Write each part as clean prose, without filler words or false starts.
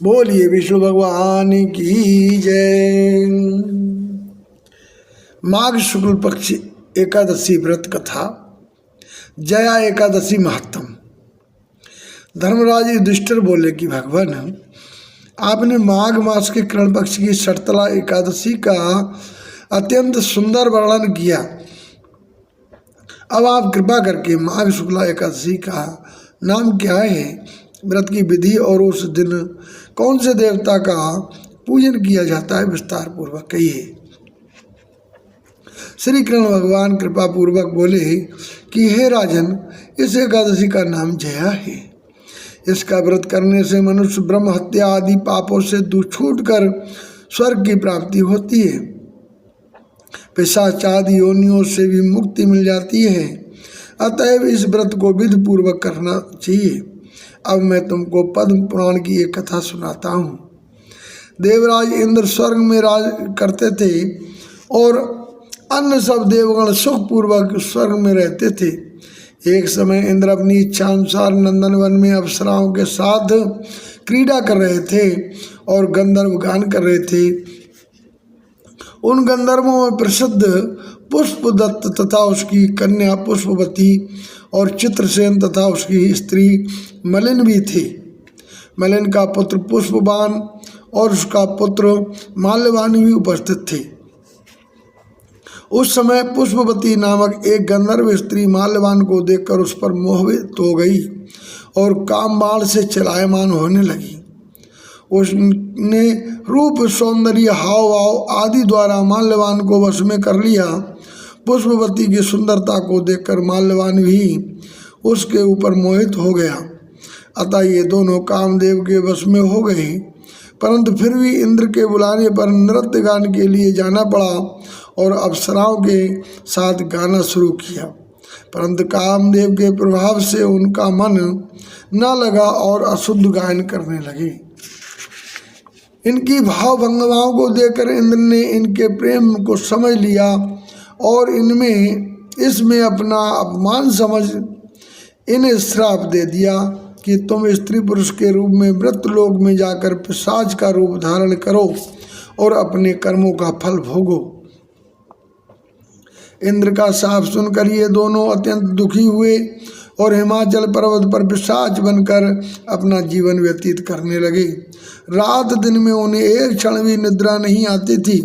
बोलिए विष्णु भगवान की जय। माघ शुक्ल पक्ष एकादशी व्रत कथा। जया एकादशी महत्तम। धर्मराज युधिष्ठिर बोले कि भगवान, आपने माघ मास के कृष्ण पक्ष की शर्तला एकादशी का अत्यंत सुंदर वर्णन किया। अब आप कृपा करके माघ शुक्ला एकादशी का नाम क्या है, व्रत की विधि और उस दिन कौन से देवता का पूजन किया जाता है, विस्तार पूर्वक कहिए। श्री कृष्ण भगवान कृपा पूर्वक बोले कि हे राजन, इस एकादशी का नाम जया है। इसका व्रत करने से मनुष्य ब्रह्म हत्या आदि पापों से छूटकर स्वर्ग की प्राप्ति होती है, पिशाच आदि योनियों से भी मुक्ति मिल जाती है। अतएव इस व्रत को विधि पूर्वक करना चाहिए। अब मैं तुमको पद्म पुराण की एक कथा सुनाता हूँ। देवराज इंद्र स्वर्ग में राज करते थे और अन्य सब देवगण सुखपूर्वक स्वर्ग में रहते थे। एक समय इंद्र अपनी इच्छा अनुसार नंदनवन में अप्सराओं के साथ क्रीड़ा कर रहे थे और गंधर्व गान कर रहे थे। उन गंधर्वों में प्रसिद्ध पुष्पदत्त तथा उसकी कन्या पुष्पवती और चित्रसेन तथा उसकी स्त्री मलिन भी थी। मलिन का पुत्र पुष्पवान और उसका पुत्र माल्यवान भी उपस्थित थे। उस समय पुष्पवती नामक एक गंधर्व स्त्री माल्यवान को देखकर उस पर मोहित हो गई और काम बाण से चलायमान होने लगी। उसने रूप, सौंदर्य, हाव भाव आदि द्वारा माल्यवान को वश में कर लिया। पुष्पवती की सुंदरता को देखकर माल्यवान भी उसके ऊपर मोहित हो गया। अतः ये दोनों कामदेव के वश में हो गए। परंतु फिर भी इंद्र के बुलाने पर नृत्य गान के लिए जाना पड़ा और अप्सराओं के साथ गाना शुरू किया। परंतु कामदेव के प्रभाव से उनका मन न लगा और अशुद्ध गायन करने लगे। इनकी भाव भंगमाओं को देखकर इंद्र ने इनके प्रेम को समझ लिया और इसमें अपना अपमान समझ इन्हें श्राप दे दिया कि तुम स्त्री पुरुष के रूप में मृत्युलोक में जाकर पिशाच का रूप धारण करो और अपने कर्मों का फल भोगो। इंद्र का शाप सुनकर ये दोनों अत्यंत दुखी हुए और हिमाचल पर्वत पर पिशाच बनकर अपना जीवन व्यतीत करने लगे। रात दिन में उन्हें एक क्षण भी निद्रा नहीं आती थी।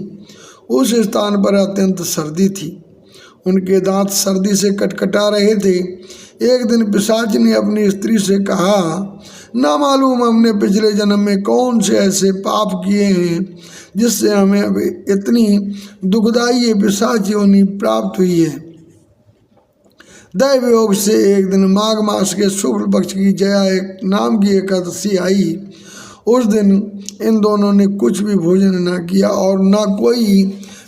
उस स्थान पर अत्यंत सर्दी थी। उनके दांत सर्दी से कटकटा रहे थे। एक दिन पिशाच ने अपनी स्त्री से कहा, ना मालूम हमने पिछले जन्म में कौन से ऐसे पाप किए हैं जिससे हमें अब इतनी दुखदायी पिशाच योनि प्राप्त हुई है। दैव योग से एक दिन माघ मास के शुक्ल पक्ष की जया एक नाम की एकादशी आई। उस दिन इन दोनों ने कुछ भी भोजन न किया और न कोई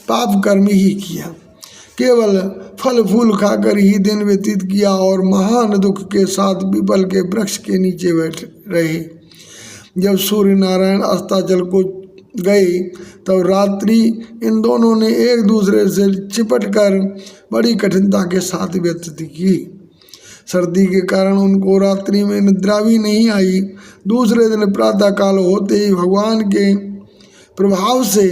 पाप कर्म ही किया, केवल फल फूल खाकर ही दिन व्यतीत किया और महान दुख के साथ पीपल के वृक्ष के नीचे बैठ रहे। जब सूर्य नारायण अस्ताचल को गए तब रात्रि इन दोनों ने एक दूसरे से चिपटकर बड़ी कठिनता के साथ व्यतीत की। सर्दी के कारण उनको रात्रि में निद्रा भी नहीं आई। दूसरे दिन प्रातःकाल होते ही भगवान के प्रभाव से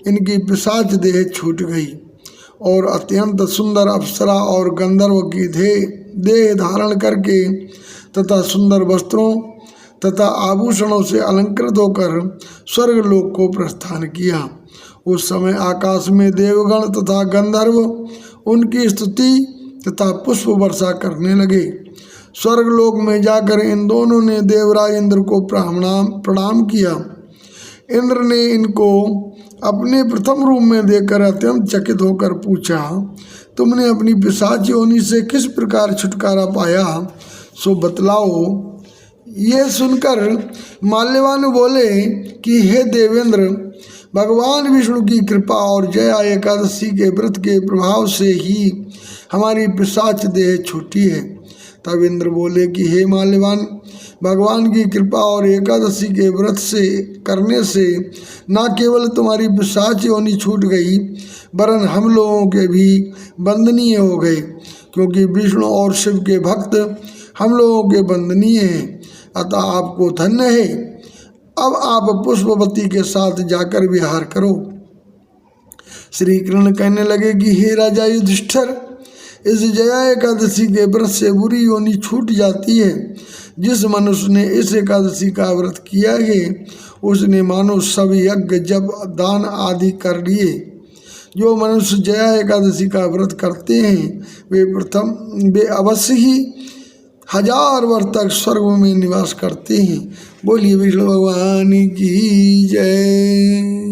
इनकी पिशाच देह छूट गई और अत्यंत सुंदर अप्सरा और गंधर्व की देह धारण करके तथा सुंदर वस्त्रों तथा आभूषणों से अलंकृत होकर स्वर्गलोक को प्रस्थान किया। उस समय आकाश में देवगण तथा गंधर्व उनकी स्तुति तथा पुष्प वर्षा करने लगे। स्वर्गलोक में जाकर इन दोनों ने देवराज इंद्र को प्रणाम किया। इंद्र ने इनको अपने प्रथम रूप में देखकर अत्यंत चकित होकर पूछा, तुमने अपनी पिशाच योनि से किस प्रकार छुटकारा पाया, सो बतलाओ। ये सुनकर माल्यवान बोले कि हे देवेंद्र, भगवान विष्णु की कृपा और जया एकादशी के व्रत के प्रभाव से ही हमारी पिशाच देह छूटी है। तब इंद्र बोले कि हे माल्यवान, भगवान की कृपा और एकादशी के व्रत से करने से न केवल तुम्हारी पिशाच योनि छूट गई, वरन हम लोगों के भी बंदनीय हो गए, क्योंकि विष्णु और शिव के भक्त हम लोगों के बंदनीय हैं। अतः आपको धन्य है। अब आप पुष्पवती के साथ जाकर विहार करो। श्री कृष्ण कहने लगे कि हे राजा युधिष्ठिर, इस जया एकादशी के व्रत से बुरी योनि छूट जाती है। जिस मनुष्य ने इस एकादशी का व्रत किया है उसने मानो सब यज्ञ जप दान आदि कर लिए। जो मनुष्य जया एकादशी का व्रत करते हैं वे अवश्य ही 1000 वर्ष तक स्वर्ग में निवास करते हैं। बोलिए विष्णु भगवान की जय।